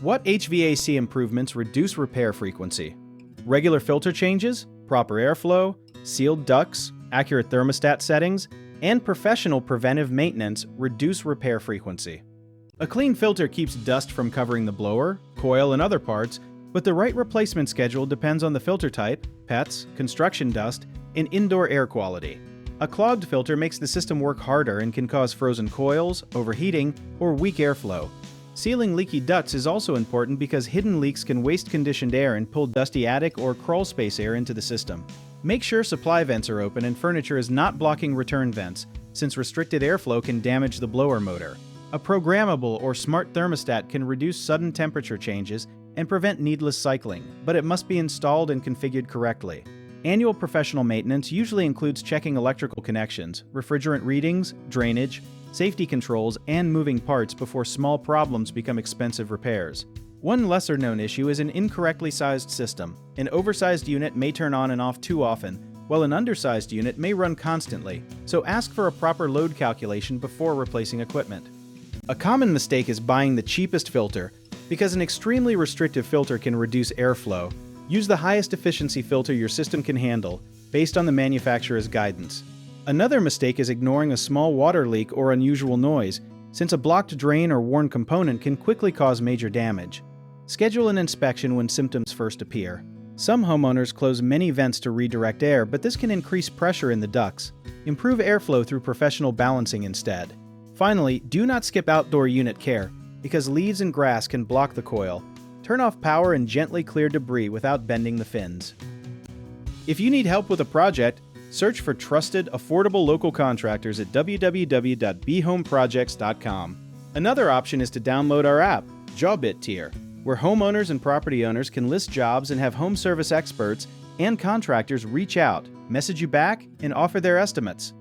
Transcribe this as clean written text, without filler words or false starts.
What HVAC improvements reduce repair frequency? Regular filter changes, proper airflow, sealed ducts, accurate thermostat settings, and professional preventive maintenance reduce repair frequency. A clean filter keeps dust from covering the blower, coil, and other parts, but the right replacement schedule depends on the filter type, pets, construction dust, and indoor air quality. A clogged filter makes the system work harder and can cause frozen coils, overheating, or weak airflow. Sealing leaky ducts is also important because hidden leaks can waste conditioned air and pull dusty attic or crawl space air into the system. Make sure supply vents are open and furniture is not blocking return vents, since restricted airflow can damage the blower motor. A programmable or smart thermostat can reduce sudden temperature changes and prevent needless cycling, but it must be installed and configured correctly. Annual professional maintenance usually includes checking electrical connections, refrigerant readings, drainage, safety controls, and moving parts before small problems become expensive repairs. One lesser-known issue is an incorrectly sized system. An oversized unit may turn on and off too often, while an undersized unit may run constantly, so ask for a proper load calculation before replacing equipment. A common mistake is buying the cheapest filter. Because an extremely restrictive filter can reduce airflow, use the highest efficiency filter your system can handle, based on the manufacturer's guidance. Another mistake is ignoring a small water leak or unusual noise, since a blocked drain or worn component can quickly cause major damage. Schedule an inspection when symptoms first appear. Some homeowners close many vents to redirect air, but this can increase pressure in the ducts. Improve airflow through professional balancing instead. Finally, do not skip outdoor unit care, because leaves and grass can block the coil. Turn off power and gently clear debris without bending the fins. If you need help with a project, search for trusted, affordable local contractors at www.bhomeprojects.com. Another option is to download our app, Jobit Tier, where homeowners and property owners can list jobs and have home service experts and contractors reach out, message you back, and offer their estimates.